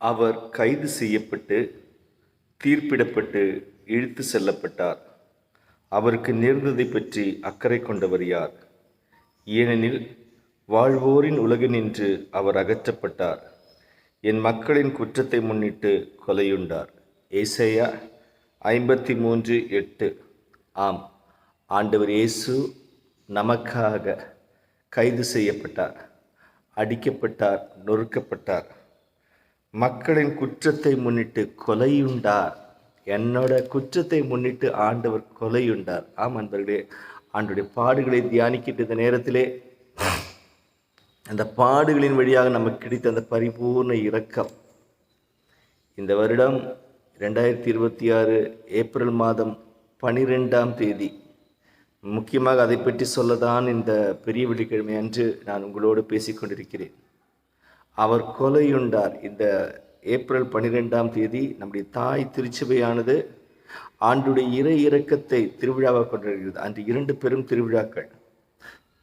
அவர் கைது செய்யப்பட்டு தீர்ப்பிடப்பட்டு இழுத்து செல்லப்பட்டார். அவருக்கு நேர்ந்ததை பற்றி அக்கறை கொண்டவர் யார்? ஏனெனில் வாழ்வோரின் உலகினின்று அவர் அகற்றப்பட்டார். என் மக்களின் குற்றத்தை முன்னிட்டு கொலையுண்டார். ஏசாயா 53:8. ஆம், ஆண்டவர் இயேசு நமக்காக கைது செய்யப்பட்டார், அடிக்கப்பட்டார், நொறுக்கப்பட்டார். மக்களின் குற்றத்தை முன்னிட்டு கொலையுண்டார். என்னோட குற்றத்தை முன்னிட்டு ஆண்டவர் கொலையுண்டார். ஆம் அன்பர்களே, ஆண்டுடைய பாடுகளை தியானிக்கிட்டு இந்த நேரத்திலே அந்த பாடுகளின் வழியாக நமக்கு கிடைத்த அந்த பரிபூர்ண இரக்கம் இந்த வருடம் 2026 ஏப்ரல் மாதம் 12ஆம் தேதி, முக்கியமாக அதை பற்றி சொல்லதான் இந்த பெரிய வெள்ளிக்கிழமை அன்று நான் உங்களோடு பேசிக்கொண்டிருக்கிறேன். அவர் கொலையுண்டார். இந்த ஏப்ரல் 12ஆம் தேதி நம்முடைய தாய் திருச்சபையானது ஆண்டுடைய இறை இரக்கத்தை திருவிழாவாக கொண்டிருக்கிறது. அன்று 2 பெரும் திருவிழாக்கள்.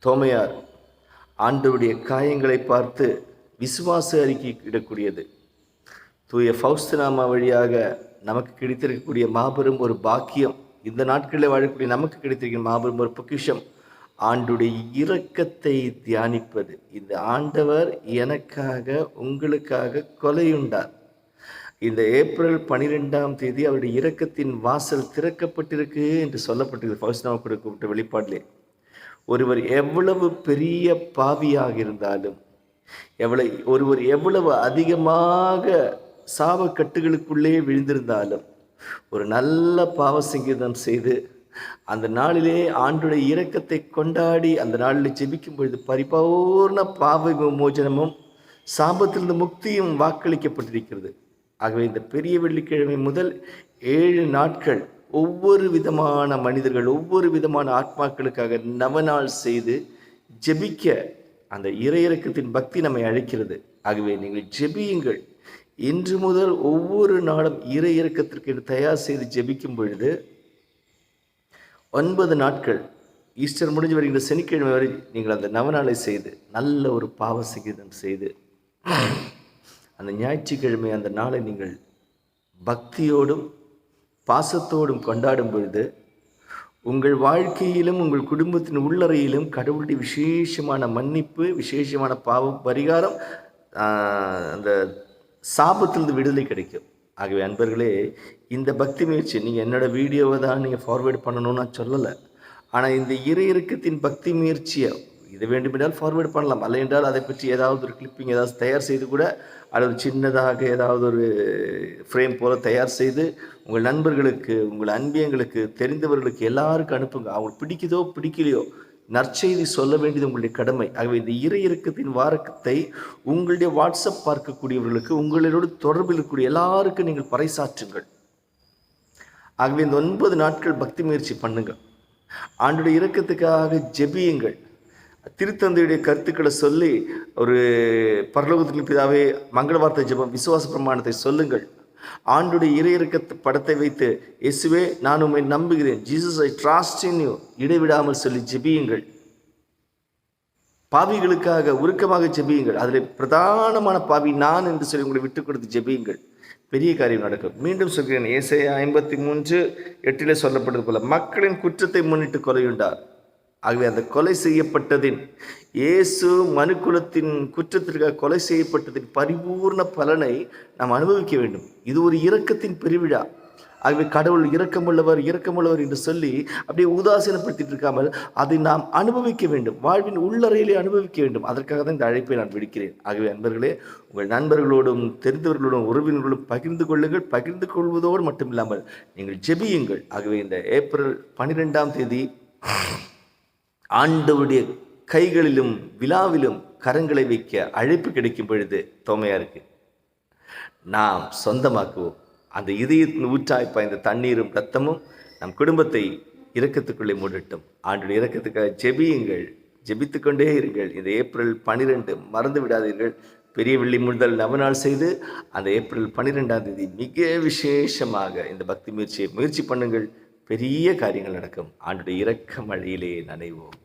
தோமையார் ஆண்டவருடைய காயங்களை பார்த்து விசுவாச அறிக்கை இடக்கூடியது. தூய ஃபவுஸ்தினாமா வழியாக நமக்கு கிடைத்திருக்கக்கூடிய மாபெரும் ஒரு பாக்கியம், இந்த நாட்களில் வாழக்கூடிய நமக்கு கிடைத்திருக்கிற மாபெரும் ஒரு பொக்கிஷம், ஆண்டுடைய இரக்கத்தை தியானிப்பது. இந்த ஆண்டவர் எனக்காக உங்களுக்காக கொலையுண்டார். இந்த ஏப்ரல் 12ஆம் தேதி அவருடைய இரக்கத்தின் வாசல் திறக்கப்பட்டிருக்கு என்று சொல்லப்பட்டிருக்கு ஃபவுஸ்தினாமா கொடுக்கப்பட்ட வெளிப்பாட்டிலே. ஒருவர் எவ்வளவு பெரிய பாவியாக இருந்தாலும், ஒருவர் எவ்வளவு அதிகமாக சாபக்கட்டுகளுக்குள்ளே விழுந்திருந்தாலும், ஒரு நல்ல பாவ சங்கீதம் செய்து அந்த நாளிலே ஆண்டுடைய இரக்கத்தை கொண்டாடி அந்த நாளில் ஜெபிக்கும் பொழுது பரிபூர்ண பாவ விமோசனமும் சாபத்திலிருந்து முக்தியும் வாக்களிக்கப்பட்டிருக்கிறது. ஆகவே இந்த பெரிய வெள்ளிக்கிழமை முதல் 7 நாட்கள் ஒவ்வொரு விதமான மனிதர்கள், ஒவ்வொரு விதமான ஆத்மாக்களுக்காக நவநாள் செய்து ஜெபிக்க அந்த இறையிறக்கத்தின் பக்தி நம்மை அழைக்கிறது. ஆகவே நீங்கள் ஜெபியுங்கள். இன்று முதல் ஒவ்வொரு நாளும் இறை இறக்கத்திற்கு தயார் செய்து ஜெபிக்கும் பொழுது 9 நாட்கள், ஈஸ்டர் முடிஞ்சு வருகின்ற சனிக்கிழமை வரை நீங்கள் அந்த நவநாளை செய்து நல்ல ஒரு பாவ சங்கீதம் செய்து அந்த ஞாயிற்றுக்கிழமை அந்த நாளை நீங்கள் பக்தியோடும் பாசத்தோடும் கொண்டாடும் பொழுது உங்கள் வாழ்க்கையிலும் உங்கள் குடும்பத்தின் உள்ளறையிலும் கடவுளுடைய விசேஷமான மன்னிப்பு, விசேஷமான பாவம் பரிகாரம், அந்த சாபத்திலிருந்து விடுதலை கிடைக்கும். ஆகவே அன்பர்களே, இந்த பக்தி முயற்சி நீங்கள் என்னோடய வீடியோவை தான் நீங்கள் ஃபார்வேர்டு பண்ணணும்னு நான் சொல்லலை. ஆனால் இந்த இறை இறக்கத்தின் பக்தி முயற்சியை இது வேண்டுமென்றால் ஃபார்வேர்டு பண்ணலாம். அல்ல என்றால் அதை பற்றி ஏதாவது ஒரு கிளிப்பிங் ஏதாவது தயார் செய்து கூட, அல்லது சின்னதாக ஏதாவது ஒரு ஃப்ரேம் போல் தயார் செய்து உங்கள் நண்பர்களுக்கு, உங்கள் அன்பியங்களுக்கு, தெரிந்தவர்களுக்கு எல்லாருக்கும் அனுப்புங்க. அவங்களுக்கு பிடிக்குதோ பிடிக்கலையோ நற்செய்தி சொல்ல வேண்டியது உங்களுடைய கடமை. ஆகவே இந்த இறை இறக்கத்தின் வாரத்தை உங்களுடைய வாட்ஸ்அப் பார்க்கக்கூடியவர்களுக்கு, உங்களோடு தொடர்பில் இருக்கக்கூடிய எல்லாருக்கும் நீங்கள் பறைசாற்றுங்கள். ஆகவே இந்த 9 நாட்கள் பக்தி முயற்சி பண்ணுங்கள். ஆண்டுடைய இரக்கத்துக்காக ஜெபியுங்கள். திருத்தந்தையுடைய கருத்துக்களை சொல்லி ஒரு பரலோகத்தின் பிதாவே மங்கள வார்த்தை ஜெபம், விசுவாச பிரமாணத்தை சொல்லுங்கள். ஆண்டுடைய இறையிறக்க படத்தை வைத்து இயேசுவே நான் உம்மை நம்புகிறேன், Jesus I trust in you இடைவிடாமல் சொல்லி ஜெபியுங்கள். பாவிகளுக்காக உருக்கமாக ஜெபியுங்கள். அதில் பிரதானமான பாவி நான் என்று சொல்லி உங்களை விட்டுக் கொடுத்து ஜெபியுங்கள். பெரிய காரியம் நடக்கும். மீண்டும் சொல்கிறேன், ஏசாயா 53:8 சொல்லப்பட்டது போல மக்களின் குற்றத்தை முன்னிட்டு கொலையுண்டார். ஆகவே அந்த கொலை செய்யப்பட்டதின், இயேசு மனுக்குலத்தின் குற்றத்திற்காக கொலை செய்யப்பட்டதின் பரிபூர்ண பலனை நாம் அனுபவிக்க வேண்டும். இது ஒரு இரக்கத்தின் பெருவிழா. ஆகவே கடவுள் இரக்கமுள்ளவர் இரக்கமுள்ளவர் என்று சொல்லி அப்படியே உதாசீனப்படுத்திட்டு இருக்காமல் அதை நாம் அனுபவிக்க வேண்டும், வாழ்வின் உள்ளறையிலே அனுபவிக்க வேண்டும். அதற்காக தான் இந்த அழைப்பை நான் விடுக்கிறேன். ஆகவே அன்பர்களே, உங்கள் நண்பர்களோடும் தெரிந்தவர்களோடும் உறவினர்களோடும் பகிர்ந்து கொள்ளுங்கள். பகிர்ந்து கொள்வதோடு மட்டும் இல்லாமல் நீங்கள் ஜெபியுங்கள். ஆகவே இந்த ஏப்ரல் 12ஆம் தேதி ஆண்டவருடைய கைகளிலும் விழாவிலும் கரங்களை வைக்க அழைப்பு கிடைக்கும் பொழுது தோமையாருக்கு நாம் சொந்தமாக்குவோம். அந்த இதயத்தின் ஊற்றாய்ப்பா இந்த தண்ணீரும் ரத்தமும் நம் குடும்பத்தை இரக்கத்துக்குள்ளே மூடட்டும். ஆண்டுடைய இரக்கத்துக்காக ஜெபியுங்கள், ஜெபித்து கொண்டே இருங்கள். இந்த ஏப்ரல் 12 மறந்து விடாதீர்கள். பெரிய வெள்ளி முதல் நவநாள் செய்து அந்த ஏப்ரல் 12ஆம் தேதி மிக விசேஷமாக இந்த பக்தி முயற்சி பண்ணுங்கள். பெரிய காரியங்கள் நடக்கும். ஆண்டுடைய இரக்க மழையிலே நனைவோம்.